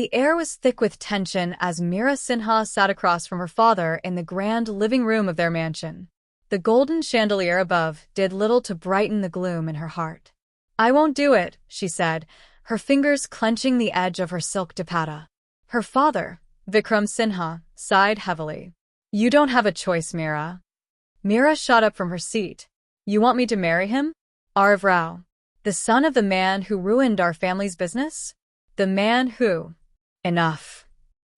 The air was thick with tension as Mira Sinha sat across from her father in the grand living room of their mansion. The golden chandelier above did little to brighten the gloom in her heart. "I won't do it," she said, her fingers clenching the edge of her silk dupatta. Her father, Vikram Sinha, sighed heavily. "You don't have a choice, Mira." Mira shot up from her seat. "You want me to marry him? Aarav Rao, the son of the man who ruined our family's business? The man who—" "Enough."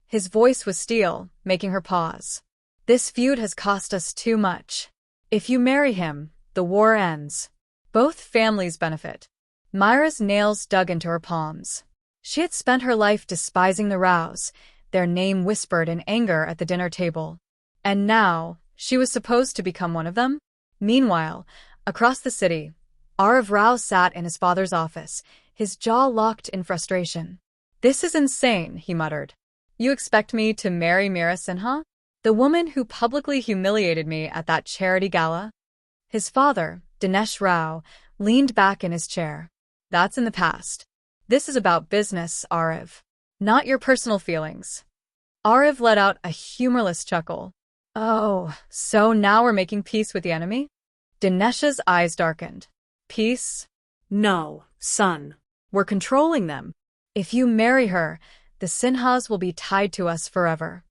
His voice was steel, making her pause. "This feud has cost us too much. If you marry him, the war ends. Both families benefit." Myra's nails dug into her palms. She had spent her life despising the Raos, their name whispered in anger at the dinner table. And now, she was supposed to become one of them? Meanwhile, across the city, Aarav Rao sat in his father's office, his jaw locked in frustration. "This is insane," he muttered. "You expect me to marry Mira Sinha? The woman who publicly humiliated me at that charity gala?" His father, Dinesh Rao, leaned back in his chair. "That's in the past. This is about business, Aarav. Not your personal feelings." Aarav let out a humorless chuckle. "Oh, so now we're making peace with the enemy?" Dinesh's eyes darkened. "Peace? No, son. We're controlling them. If you marry her, the Sinhas will be tied to us forever."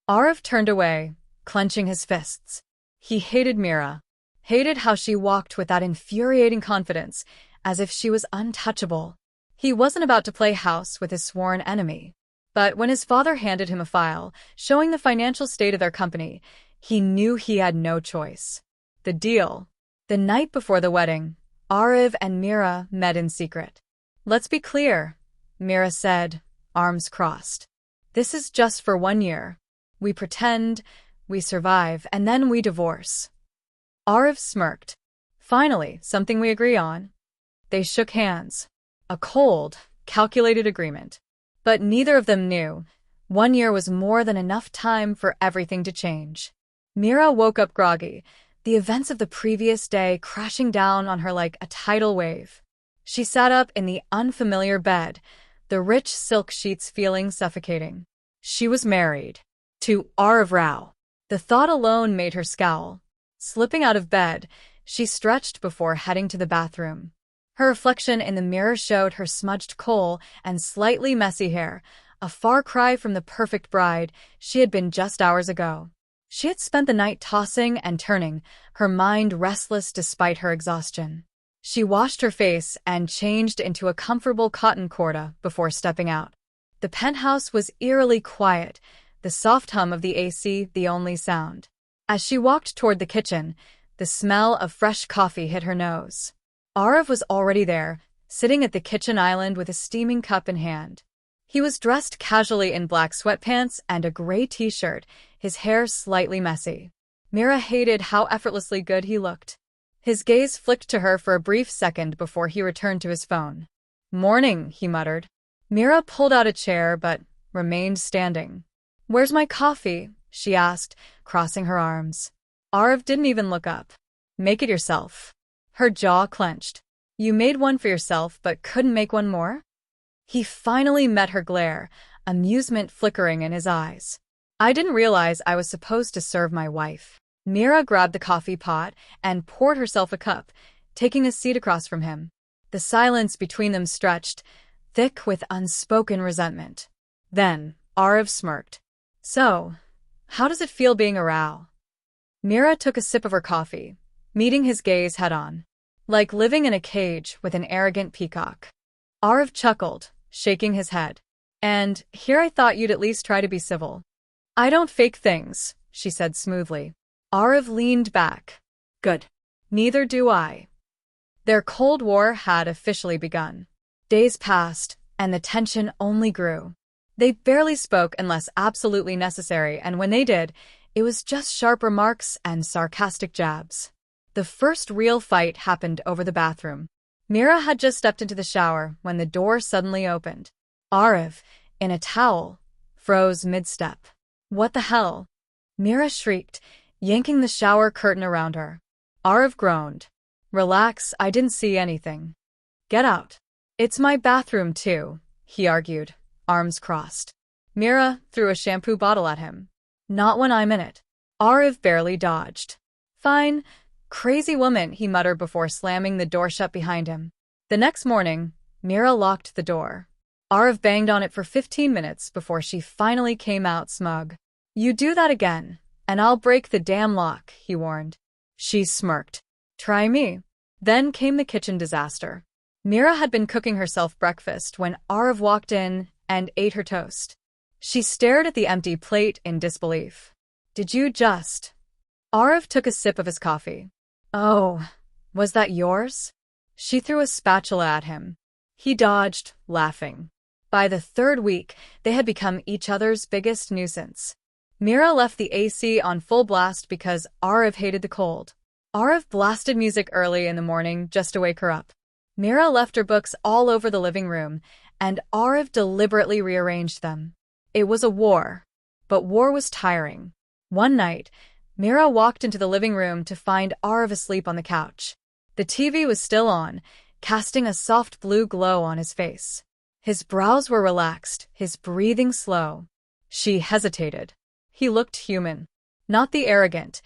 Aarav turned away, clenching his fists. He hated Mira, hated how she walked with that infuriating confidence, as if she was untouchable. He wasn't about to play house with his sworn enemy. But when his father handed him a file showing the financial state of their company, he knew he had no choice. The deal. The night before the wedding, Aarav and Mira met in secret. "Let's be clear," Mira said, arms crossed. "This is just for 1 year. We pretend, we survive, and then we divorce." Aarav smirked. "Finally, something we agree on." They shook hands. A cold, calculated agreement. But neither of them knew. 1 year was more than enough time for everything to change. Mira woke up groggy, the events of the previous day crashing down on her like a tidal wave. She sat up in the unfamiliar bed, the rich silk sheets feeling suffocating. She was married. To Aarav Rao. The thought alone made her scowl. Slipping out of bed, she stretched before heading to the bathroom. Her reflection in the mirror showed her smudged kohl and slightly messy hair, a far cry from the perfect bride she had been just hours ago. She had spent the night tossing and turning, her mind restless despite her exhaustion. She washed her face and changed into a comfortable cotton kurta before stepping out. The penthouse was eerily quiet, the soft hum of the AC the only sound. As she walked toward the kitchen, the smell of fresh coffee hit her nose. Aarav was already there, sitting at the kitchen island with a steaming cup in hand. He was dressed casually in black sweatpants and a gray t-shirt, his hair slightly messy. Mira hated how effortlessly good he looked. His gaze flicked to her for a brief second before he returned to his phone. "Morning," he muttered. Mira pulled out a chair but remained standing. "Where's my coffee?" she asked, crossing her arms. Aarav didn't even look up. "Make it yourself." Her jaw clenched. "You made one for yourself but couldn't make one more?" He finally met her glare, amusement flickering in his eyes. "I didn't realize I was supposed to serve my wife." Mira grabbed the coffee pot and poured herself a cup, taking a seat across from him. The silence between them stretched, thick with unspoken resentment. Then, Aarav smirked. "So, how does it feel being a Rao?" Mira took a sip of her coffee, meeting his gaze head-on. "Like living in a cage with an arrogant peacock." Aarav chuckled, shaking his head. "And here I thought you'd at least try to be civil." "I don't fake things," she said smoothly. Aarav leaned back. "Good. Neither do I." Their Cold War had officially begun. Days passed, and the tension only grew. They barely spoke unless absolutely necessary, and when they did, it was just sharp remarks and sarcastic jabs. The first real fight happened over the bathroom. Mira had just stepped into the shower when the door suddenly opened. Aarav, in a towel, froze mid-step. "What the hell?" Mira shrieked, yanking the shower curtain around her. Aarav groaned. "Relax, I didn't see anything." "Get out." "It's my bathroom too," he argued, arms crossed. Mira threw a shampoo bottle at him. Not when I'm in it. Aarav barely dodged. Fine, crazy woman, he muttered before slamming the door shut behind him. The next morning, Mira locked the door. Aarav banged on it for 15 minutes before she finally came out smug. You do that again, and I'll break the damn lock, he warned. She smirked. Try me. Then came the kitchen disaster. Mira had been cooking herself breakfast when Aarav walked in and ate her toast. She stared at the empty plate in disbelief. Did you just... Aarav took a sip of his coffee. Oh, was that yours? She threw a spatula at him. He dodged, laughing. By the third week, they had become each other's biggest nuisance. Mira left the AC on full blast because Aarav hated the cold. Aarav blasted music early in the morning just to wake her up. Mira left her books all over the living room, and Aarav deliberately rearranged them. It was a war, but war was tiring. One night, Mira walked into the living room to find Aarav asleep on the couch. The TV was still on, casting a soft blue glow on his face. His brows were relaxed, his breathing slow. She hesitated. He looked human. Not the arrogant,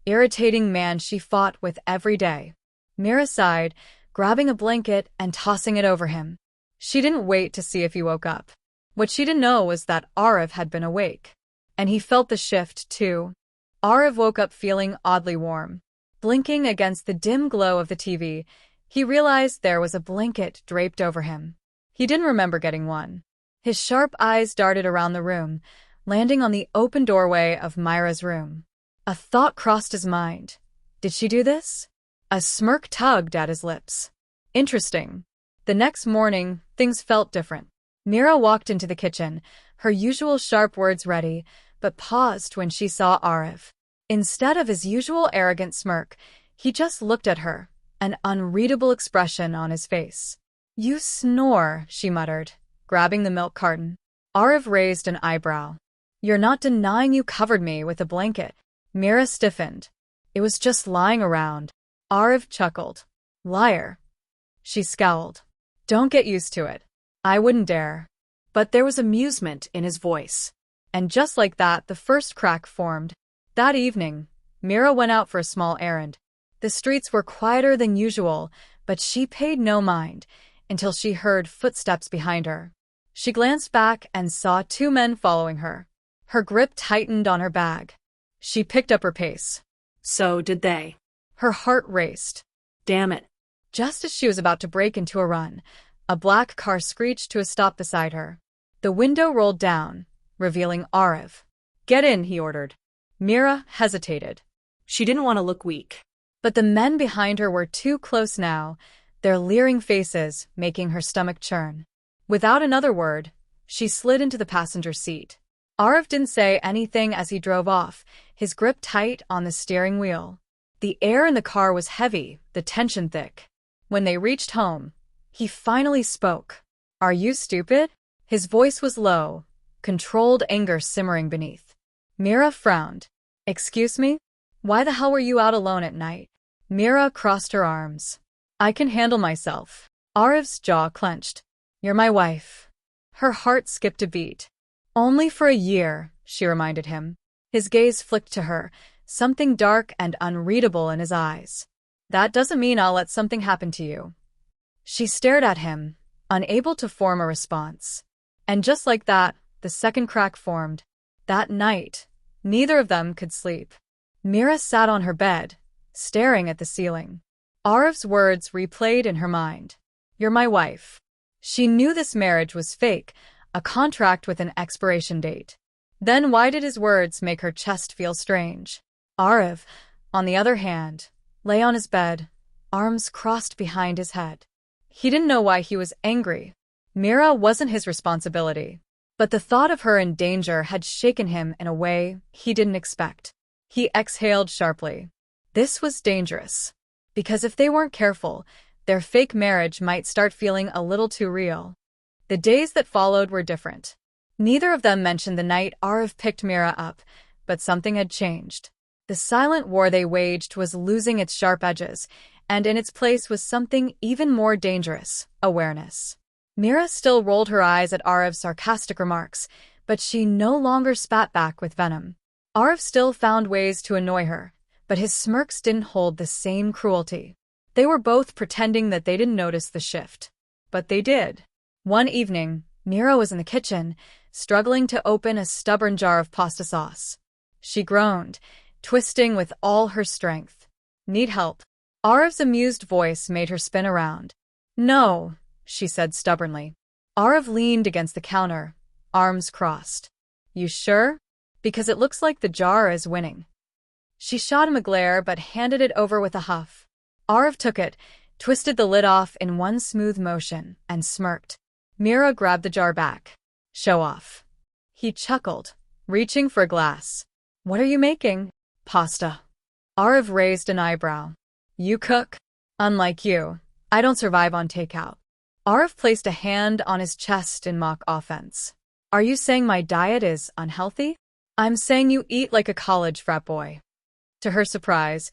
irritating man she fought with every day. Mira sighed, grabbing a blanket and tossing it over him. She didn't wait to see if he woke up. What she didn't know was that Aarav had been awake. And he felt the shift, too. Aarav woke up feeling oddly warm. Blinking against the dim glow of the TV, he realized there was a blanket draped over him. He didn't remember getting one. His sharp eyes darted around the room, landing on the open doorway of Mira's room. A thought crossed his mind. Did she do this? A smirk tugged at his lips. Interesting. The next morning, things felt different. Mira walked into the kitchen, her usual sharp words ready, but paused when she saw Aarav. Instead of his usual arrogant smirk, he just looked at her, an unreadable expression on his face. You snore, she muttered, grabbing the milk carton. Aarav raised an eyebrow. You're not denying you covered me with a blanket. Mira stiffened. It was just lying around. Aarav chuckled. Liar. She scowled. Don't get used to it. I wouldn't dare. But there was amusement in his voice. And just like that, the first crack formed. That evening, Mira went out for a small errand. The streets were quieter than usual, but she paid no mind until she heard footsteps behind her. She glanced back and saw two men following her. Her grip tightened on her bag. She picked up her pace. So did they. Her heart raced. Damn it. Just as she was about to break into a run, a black car screeched to a stop beside her. The window rolled down, revealing Aarav. Get in, he ordered. Mira hesitated. She didn't want to look weak. But the men behind her were too close now, their leering faces making her stomach churn. Without another word, she slid into the passenger seat. Aarav didn't say anything as he drove off, his grip tight on the steering wheel. The air in the car was heavy, the tension thick. When they reached home, he finally spoke. Are you stupid? His voice was low, controlled anger simmering beneath. Mira frowned. Excuse me? Why the hell were you out alone at night? Mira crossed her arms. I can handle myself. Aarav's jaw clenched. You're my wife. Her heart skipped a beat. Only for a year, she reminded him. His gaze flicked to her, something dark and unreadable in his eyes. That doesn't mean I'll let something happen to you. She stared at him, unable to form a response. And just like that, the second crack formed. That night, neither of them could sleep. Mira sat on her bed, staring at the ceiling. Aarav's words replayed in her mind. You're my wife. She knew this marriage was fake, a contract with an expiration date. Then why did his words make her chest feel strange? Aarav, on the other hand, lay on his bed, arms crossed behind his head. He didn't know why he was angry. Mira wasn't his responsibility. But the thought of her in danger had shaken him in a way he didn't expect. He exhaled sharply. This was dangerous. Because if they weren't careful, their fake marriage might start feeling a little too real. The days that followed were different. Neither of them mentioned the night Aarav picked Mira up, but something had changed. The silent war they waged was losing its sharp edges, and in its place was something even more dangerous, awareness. Mira still rolled her eyes at Aarav's sarcastic remarks, but she no longer spat back with venom. Aarav still found ways to annoy her, but his smirks didn't hold the same cruelty. They were both pretending that they didn't notice the shift. But they did. One evening, Mira was in the kitchen, struggling to open a stubborn jar of pasta sauce. She groaned, twisting with all her strength. "Need help?" Aarav's amused voice made her spin around. "No," she said stubbornly. Aarav leaned against the counter, arms crossed. "You sure? Because it looks like the jar is winning." She shot him a glare but handed it over with a huff. Aarav took it, twisted the lid off in one smooth motion, and smirked. Mira grabbed the jar back. "Show off." He chuckled, reaching for a glass. "What are you making?" "Pasta." Aarav raised an eyebrow. "You cook?" "Unlike you, I don't survive on takeout." Aarav placed a hand on his chest in mock offense. "Are you saying my diet is unhealthy?" "I'm saying you eat like a college frat boy." To her surprise,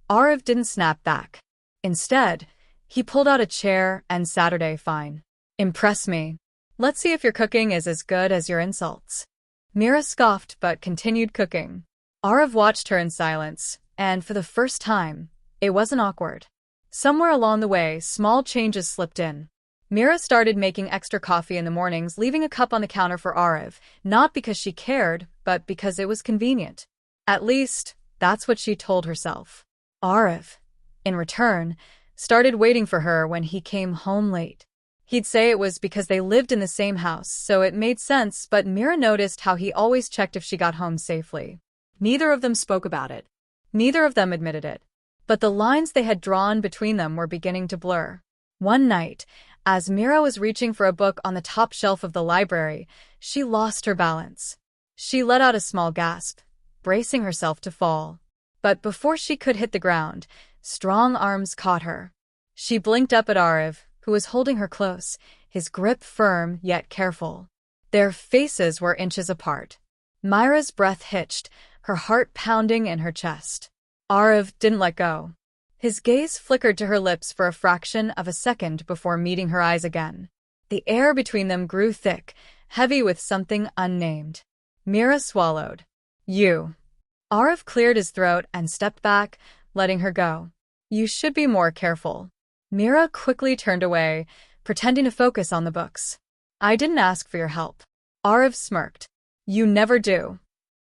Aarav didn't snap back. Instead, he pulled out a chair and Saturday fine. "Impress me. Let's see if your cooking is as good as your insults." Mira scoffed but continued cooking. Aarav watched her in silence, and for the first time, it wasn't awkward. Somewhere along the way, small changes slipped in. Mira started making extra coffee in the mornings, leaving a cup on the counter for Aarav, not because she cared, but because it was convenient. At least, that's what she told herself. Aarav, in return, started waiting for her when he came home late. He'd say it was because they lived in the same house, so it made sense, but Mira noticed how he always checked if she got home safely. Neither of them spoke about it. Neither of them admitted it. But the lines they had drawn between them were beginning to blur. One night, as Mira was reaching for a book on the top shelf of the library, she lost her balance. She let out a small gasp, bracing herself to fall. But before she could hit the ground, strong arms caught her. She blinked up at Aarav, who was holding her close, his grip firm yet careful. Their faces were inches apart. Mira's breath hitched, her heart pounding in her chest. Aarav didn't let go. His gaze flickered to her lips for a fraction of a second before meeting her eyes again. The air between them grew thick, heavy with something unnamed. Mira swallowed. "You." Aarav cleared his throat and stepped back, letting her go. "You should be more careful." Mira quickly turned away, pretending to focus on the books. "I didn't ask for your help." Aarav smirked. "You never do."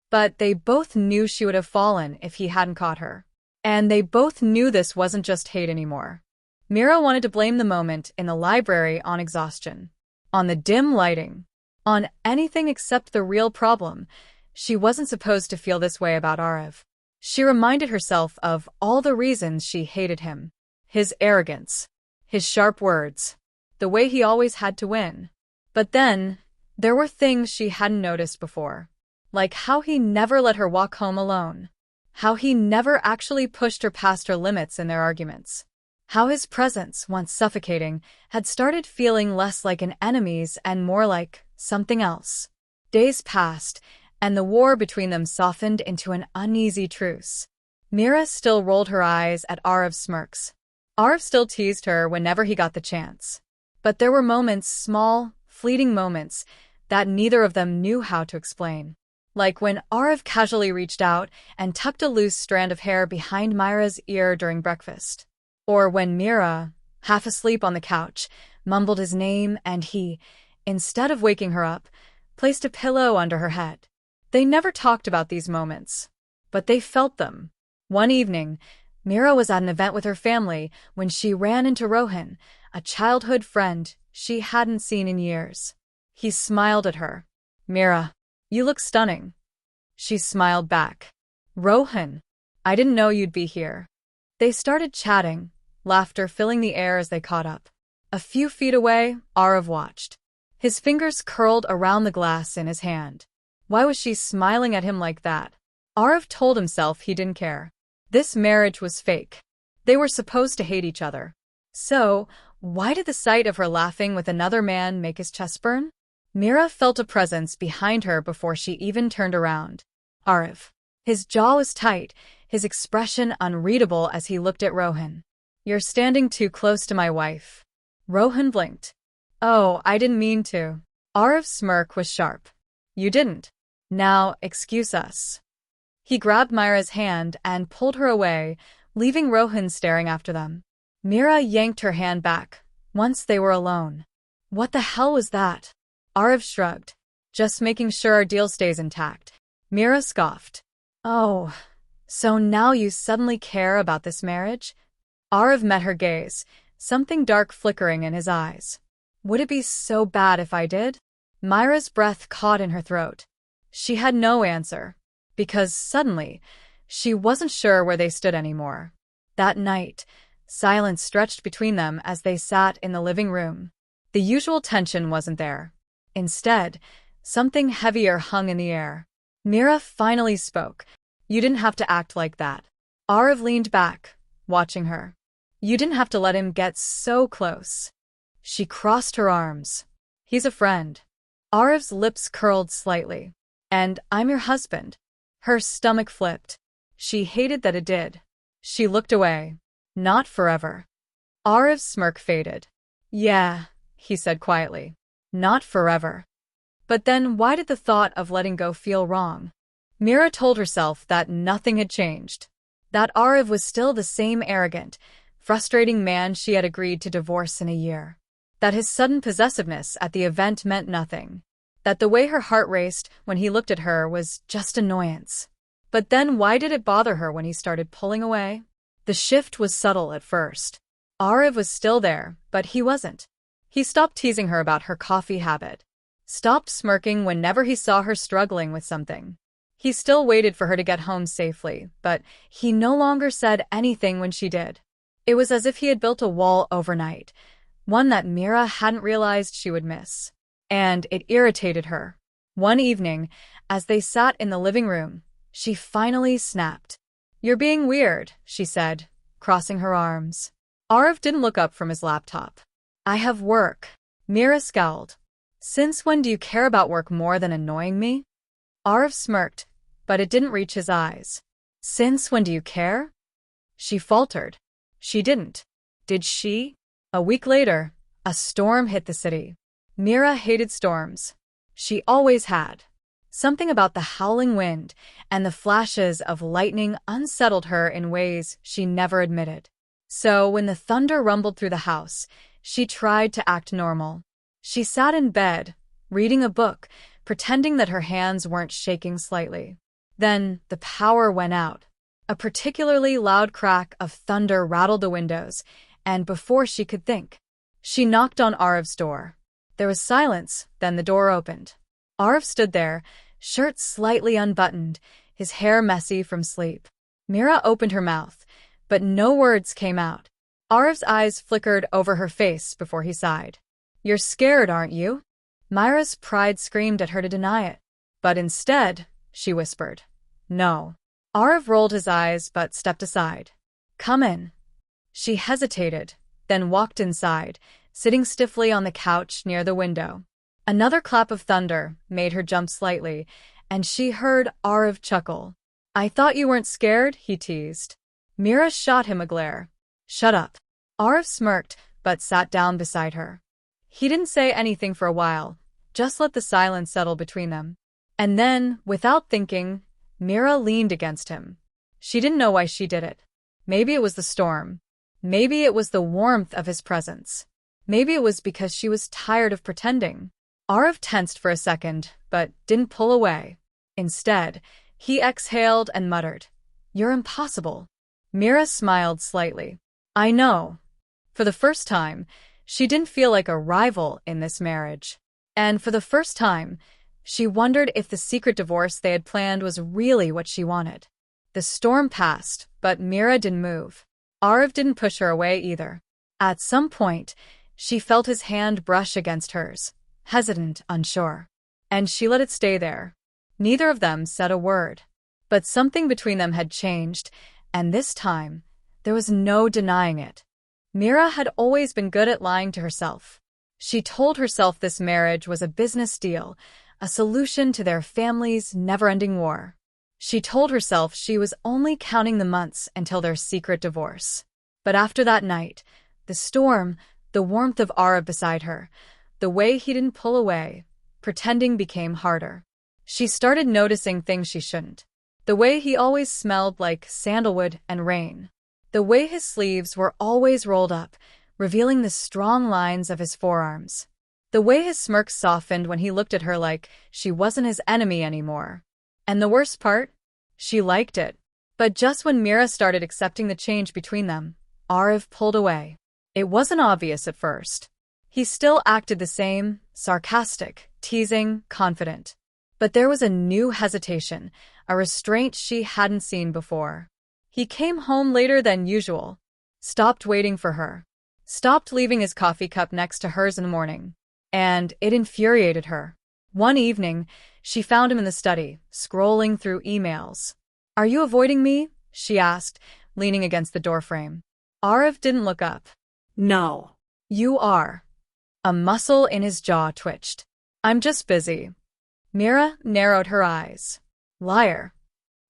But they both knew she would have fallen if he hadn't caught her. And they both knew this wasn't just hate anymore. Mira wanted to blame the moment in the library on exhaustion, on the dim lighting, on anything except the real problem. She wasn't supposed to feel this way about Aarav. She reminded herself of all the reasons she hated him. His arrogance, his sharp words, the way he always had to win. But then, there were things she hadn't noticed before. Like how he never let her walk home alone. How he never actually pushed her past her limits in their arguments. How his presence, once suffocating, had started feeling less like an enemy's and more like something else. Days passed, and the war between them softened into an uneasy truce. Mira still rolled her eyes at Aarav's smirks. Aarav still teased her whenever he got the chance. But there were moments, small, fleeting moments, that neither of them knew how to explain. Like when Aarav casually reached out and tucked a loose strand of hair behind Mira's ear during breakfast. Or when Mira, half asleep on the couch, mumbled his name and he, instead of waking her up, placed a pillow under her head. They never talked about these moments, but they felt them. One evening, Mira was at an event with her family when she ran into Rohan, a childhood friend she hadn't seen in years. He smiled at her. "Mira, you look stunning." She smiled back. "Rohan, I didn't know you'd be here." They started chatting, laughter filling the air as they caught up. A few feet away, Aarav watched. His fingers curled around the glass in his hand. Why was she smiling at him like that? Aarav told himself he didn't care. This marriage was fake. They were supposed to hate each other. So, why did the sight of her laughing with another man make his chest burn? Mira felt a presence behind her before she even turned around. Aarav. His jaw was tight, his expression unreadable as he looked at Rohan. "You're standing too close to my wife." Rohan blinked. Oh, I didn't mean to. Aarav's smirk was sharp. You didn't. Now, excuse us. He grabbed Mira's hand and pulled her away, leaving Rohan staring after them. Mira yanked her hand back, once they were alone. What the hell was that? Aarav shrugged. Just making sure our deal stays intact. Mira scoffed. Oh, so now you suddenly care about this marriage? Aarav met her gaze, something dark flickering in his eyes. Would it be so bad if I did? Mira's breath caught in her throat. She had no answer, because suddenly, she wasn't sure where they stood anymore. That night, silence stretched between them as they sat in the living room. The usual tension wasn't there. Instead, something heavier hung in the air. Mira finally spoke. You didn't have to act like that. Aarav leaned back, watching her. You didn't have to let him get so close. She crossed her arms. He's a friend. Aarav's lips curled slightly. And I'm your husband. Her stomach flipped. She hated that it did. She looked away. Not forever. Aarav's smirk faded. Yeah, he said quietly. Not forever. But then why did the thought of letting go feel wrong? Mira told herself that nothing had changed. That Aarav was still the same arrogant, frustrating man she had agreed to divorce in a year. That his sudden possessiveness at the event meant nothing. That the way her heart raced when he looked at her was just annoyance. But then why did it bother her when he started pulling away? The shift was subtle at first. Aarav was still there, but he wasn't. He stopped teasing her about her coffee habit. Stopped smirking whenever he saw her struggling with something. He still waited for her to get home safely, but he no longer said anything when she did. It was as if he had built a wall overnight, one that Mira hadn't realized she would miss. And it irritated her. One evening, as they sat in the living room, she finally snapped. You're being weird, she said, crossing her arms. Aarav didn't look up from his laptop. I have work. Mira scowled. Since when do you care about work more than annoying me? Aarav smirked, but it didn't reach his eyes. Since when do you care? She faltered. She didn't. Did she? A week later, a storm hit the city. Mira hated storms. She always had. Something about the howling wind and the flashes of lightning unsettled her in ways she never admitted. So when the thunder rumbled through the house, she tried to act normal. She sat in bed, reading a book, pretending that her hands weren't shaking slightly. Then the power went out. A particularly loud crack of thunder rattled the windows, and before she could think, she knocked on Aarav's door. There was silence, then the door opened. Aarav stood there, shirt slightly unbuttoned, his hair messy from sleep. Mira opened her mouth, but no words came out. Aarav's eyes flickered over her face before he sighed. You're scared, aren't you? Mira's pride screamed at her to deny it. But instead, she whispered, no. Aarav rolled his eyes but stepped aside. Come in. She hesitated, then walked inside, sitting stiffly on the couch near the window. Another clap of thunder made her jump slightly, and she heard Aarav chuckle. I thought you weren't scared, he teased. Mira shot him a glare. Shut up. Aarav smirked, but sat down beside her. He didn't say anything for a while, just let the silence settle between them. And then, without thinking, Mira leaned against him. She didn't know why she did it. Maybe it was the storm. Maybe it was the warmth of his presence. Maybe it was because she was tired of pretending. Aarav tensed for a second, but didn't pull away. Instead, he exhaled and muttered, You're impossible. Mira smiled slightly. I know. For the first time, she didn't feel like a rival in this marriage. And for the first time, she wondered if the secret divorce they had planned was really what she wanted. The storm passed, but Mira didn't move. Aarav didn't push her away either. At some point, she felt his hand brush against hers, hesitant, unsure. And she let it stay there. Neither of them said a word. But something between them had changed, and this time, there was no denying it. Mira had always been good at lying to herself. She told herself this marriage was a business deal, a solution to their family's never-ending war. She told herself she was only counting the months until their secret divorce. But after that night, the storm, the warmth of Aarav beside her, The way he didn't pull away. Pretending became harder. She started noticing things she shouldn't. The way he always smelled like sandalwood and rain. The way his sleeves were always rolled up, revealing the strong lines of his forearms. The way his smirk softened when he looked at her like she wasn't his enemy anymore. And the worst part? She liked it. But just when Mira started accepting the change between them, Aarav pulled away. It wasn't obvious at first. He still acted the same, sarcastic, teasing, confident. But there was a new hesitation, a restraint she hadn't seen before. He came home later than usual, stopped waiting for her, stopped leaving his coffee cup next to hers in the morning. And it infuriated her. One evening, she found him in the study, scrolling through emails. "Are you avoiding me?" she asked, leaning against the doorframe. Aarav didn't look up. "No." "You are." A muscle in his jaw twitched. "I'm just busy." Mira narrowed her eyes. Liar.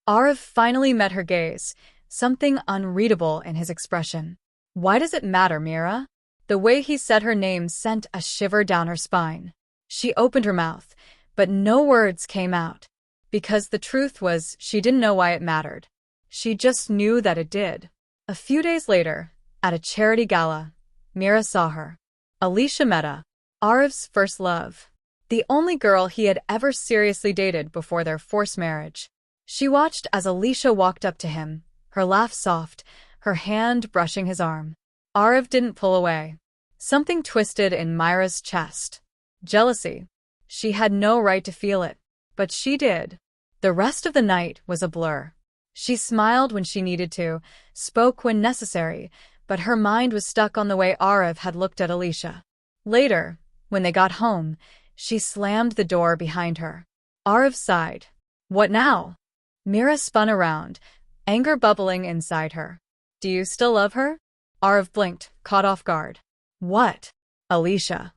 Aarav finally met her gaze, something unreadable in his expression. "Why does it matter, Mira?" The way he said her name sent a shiver down her spine. She opened her mouth, but no words came out. Because the truth was, she didn't know why it mattered. She just knew that it did. A few days later, at a charity gala, Mira saw her. Alicia Mehta, Aarav's first love. The only girl he had ever seriously dated before their forced marriage. She watched as Alicia walked up to him, her laugh soft, her hand brushing his arm. Aarav didn't pull away. Something twisted in Mira's chest. Jealousy. She had no right to feel it, but she did. The rest of the night was a blur. She smiled when she needed to, spoke when necessary, but her mind was stuck on the way Aarav had looked at Alicia. Later, when they got home, she slammed the door behind her. Aarav sighed. "What now?" Mira spun around, anger bubbling inside her. "Do you still love her?" Aarav blinked, caught off guard. "What?" "Alicia."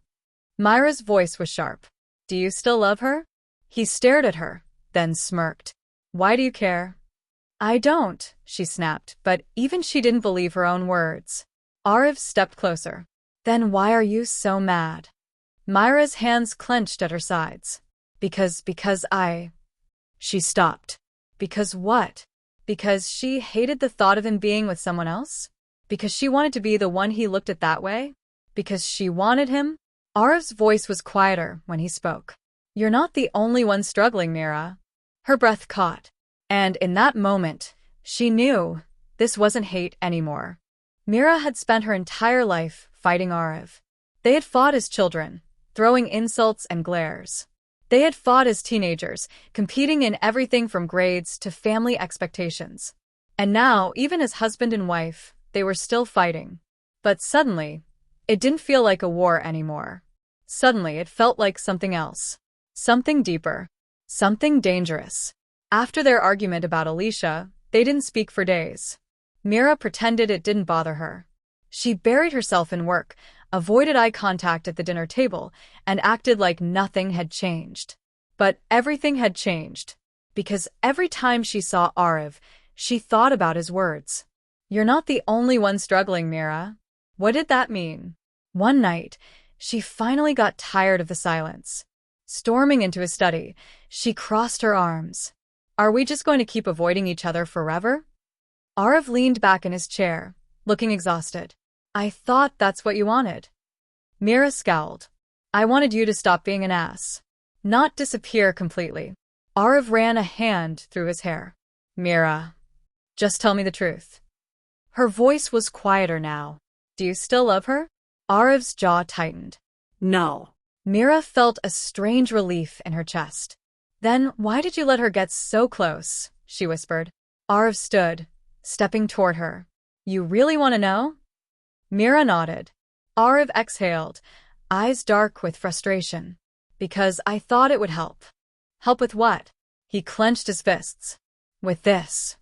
Mira's voice was sharp. "Do you still love her?" He stared at her, then smirked. "Why do you care?" "I don't," she snapped, but even she didn't believe her own words. Aarav stepped closer. "Then why are you so mad?" Mira's hands clenched at her sides. Because I... She stopped. Because what? Because she hated the thought of him being with someone else? Because she wanted to be the one he looked at that way? Because she wanted him? Aarav's voice was quieter when he spoke. "You're not the only one struggling, Mira." Her breath caught. And in that moment, she knew this wasn't hate anymore. Mira had spent her entire life fighting Aarav. They had fought as children, throwing insults and glares. They had fought as teenagers, competing in everything from grades to family expectations. And now, even as husband and wife, they were still fighting. But suddenly, it didn't feel like a war anymore. Suddenly, it felt like something else. Something deeper. Something dangerous. After their argument about Alicia, they didn't speak for days. Mira pretended it didn't bother her. She buried herself in work, avoided eye contact at the dinner table, and acted like nothing had changed. But everything had changed. Because every time she saw Aarav, she thought about his words. "You're not the only one struggling, Mira." What did that mean? One night, she finally got tired of the silence. Storming into his study, she crossed her arms. "Are we just going to keep avoiding each other forever?" Aarav leaned back in his chair, looking exhausted. "I thought that's what you wanted." Mira scowled. "I wanted you to stop being an ass. Not disappear completely." Aarav ran a hand through his hair. "Mira, just tell me the truth." Her voice was quieter now. "Do you still love her?" Aarav's jaw tightened. "No." Mira felt a strange relief in her chest. "Then why did you let her get so close?" she whispered. Aarav stood, stepping toward her. "You really want to know?" Mira nodded. Aarav exhaled, eyes dark with frustration. "Because I thought it would help." "Help with what?" He clenched his fists. "With this."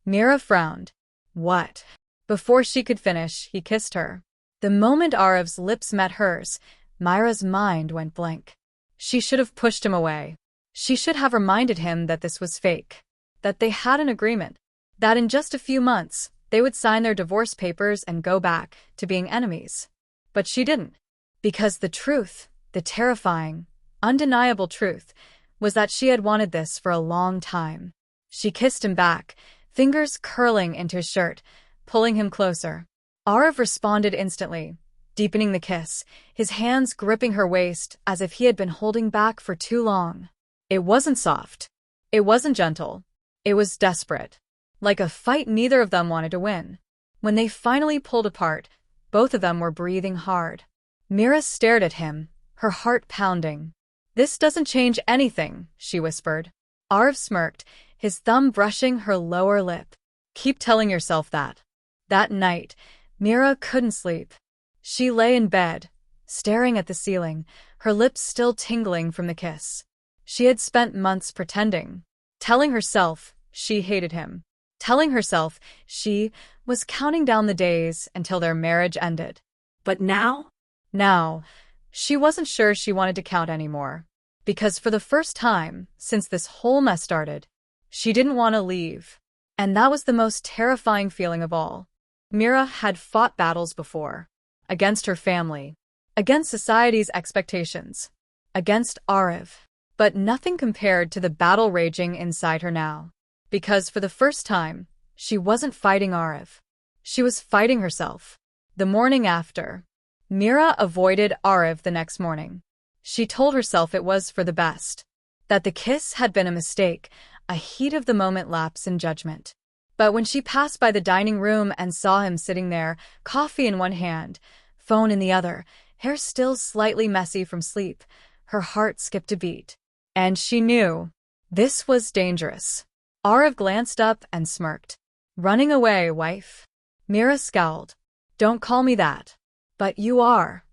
Mira frowned. "What?" Before she could finish, he kissed her. The moment Aarav's lips met hers, Mira's mind went blank. She should have pushed him away. She should have reminded him that this was fake. That they had an agreement. That in just a few months, they would sign their divorce papers and go back to being enemies. But she didn't. Because the truth The terrifying, undeniable truth was that she had wanted this for a long time. She kissed him back, fingers curling into his shirt, pulling him closer. Aarav responded instantly, deepening the kiss, his hands gripping her waist as if he had been holding back for too long. It wasn't soft. It wasn't gentle. It was desperate. Like a fight neither of them wanted to win. When they finally pulled apart, both of them were breathing hard. Mira stared at him, her heart pounding. "This doesn't change anything," she whispered. Aarav smirked, his thumb brushing her lower lip. "Keep telling yourself that." That night, Mira couldn't sleep. She lay in bed, staring at the ceiling, her lips still tingling from the kiss. She had spent months pretending, telling herself she hated him, telling herself she was counting down the days until their marriage ended. But now? Now, she wasn't sure she wanted to count anymore, because for the first time since this whole mess started, she didn't want to leave. And that was the most terrifying feeling of all. Mira had fought battles before, against her family, against society's expectations, against Aarav, but nothing compared to the battle raging inside her now. Because for the first time, she wasn't fighting Aarav. She was fighting herself. The morning after, Mira avoided Aarav the next morning. She told herself it was for the best, that the kiss had been a mistake, a heat-of-the-moment lapse in judgment. But when she passed by the dining room and saw him sitting there, coffee in one hand, phone in the other, hair still slightly messy from sleep, her heart skipped a beat. And she knew this was dangerous. Aarav glanced up and smirked. "Running away, wife?" Mira scowled. "Don't call me that." "But you are."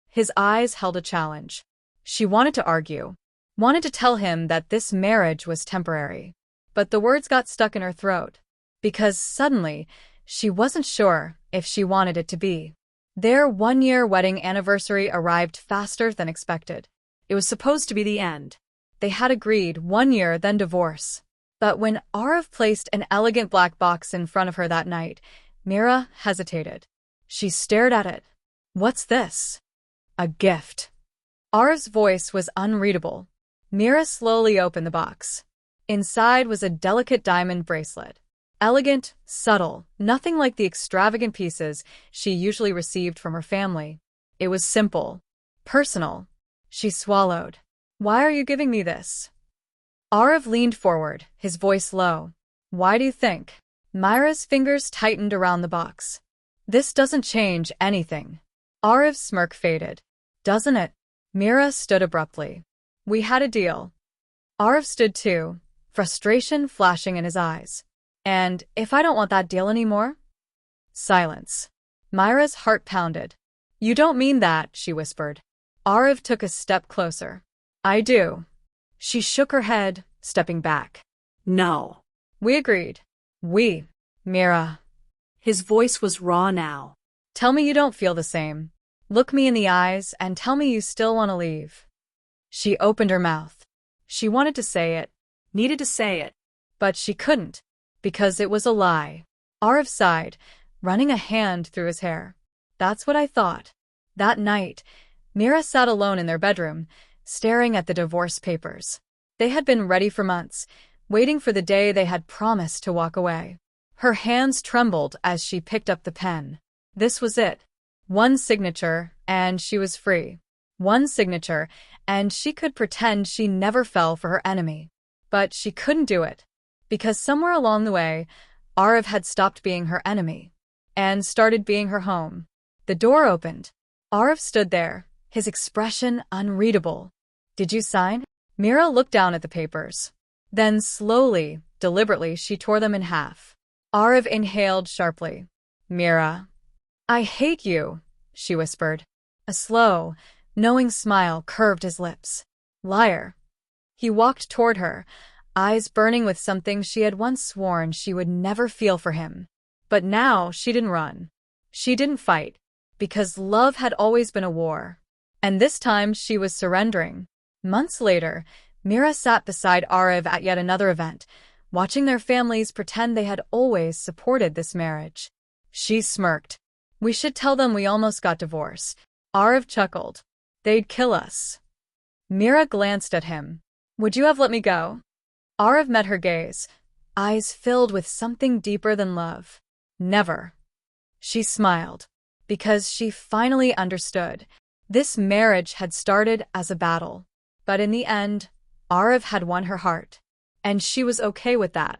His eyes held a challenge. She wanted to argue, wanted to tell him that this marriage was temporary. But the words got stuck in her throat, because suddenly she wasn't sure if she wanted it to be. Their one-year wedding anniversary arrived faster than expected. It was supposed to be the end. They had agreed 1 year, then divorce. But when Aarav placed an elegant black box in front of her that night, Mira hesitated. She stared at it. "What's this?" "A gift." Aarav's voice was unreadable. Mira slowly opened the box. Inside was a delicate diamond bracelet. Elegant, subtle, nothing like the extravagant pieces she usually received from her family. It was simple, personal. She swallowed. "Why are you giving me this?" Aarav leaned forward, his voice low. "Why do you think?" Mira's fingers tightened around the box. "This doesn't change anything." Aarav's smirk faded. "Doesn't it?" Mira stood abruptly. "We had a deal." Aarav stood too, frustration flashing in his eyes. "And if I don't want that deal anymore?" Silence. Mira's heart pounded. "You don't mean that," she whispered. Aarav took a step closer. "I do." She shook her head, stepping back. No. "We agreed." "We." "Mira." His voice was raw now. "Tell me you don't feel the same. Look me in the eyes and tell me you still want to leave." She opened her mouth. She wanted to say it, needed to say it, but she couldn't, because it was a lie. Aarav sighed, running a hand through his hair. "That's what I thought." That night, Mira sat alone in their bedroom, staring at the divorce papers. They had been ready for months, waiting for the day they had promised to walk away. Her hands trembled as she picked up the pen. This was it. One signature, and she was free. One signature, and she could pretend she never fell for her enemy. But she couldn't do it, because somewhere along the way, Aarav had stopped being her enemy, and started being her home. The door opened. Aarav stood there, his expression unreadable. "Did you sign?" Mira looked down at the papers. Then slowly, deliberately, she tore them in half. Aarav inhaled sharply. "Mira." "I hate you," she whispered. A slow, knowing smile curved his lips. "Liar." He walked toward her, eyes burning with something she had once sworn she would never feel for him. But now she didn't run. She didn't fight, because love had always been a war. And this time she was surrendering. Months later, Mira sat beside Aarav at yet another event, watching their families pretend they had always supported this marriage. She smirked. "We should tell them we almost got divorced." Aarav chuckled. They'd kill us. Mira glanced at him. Would you have let me go? Aarav met her gaze, eyes filled with something deeper than love. Never. She smiled, because she finally understood. This marriage had started as a battle, but in the end, Aarav had won her heart, and she was okay with that.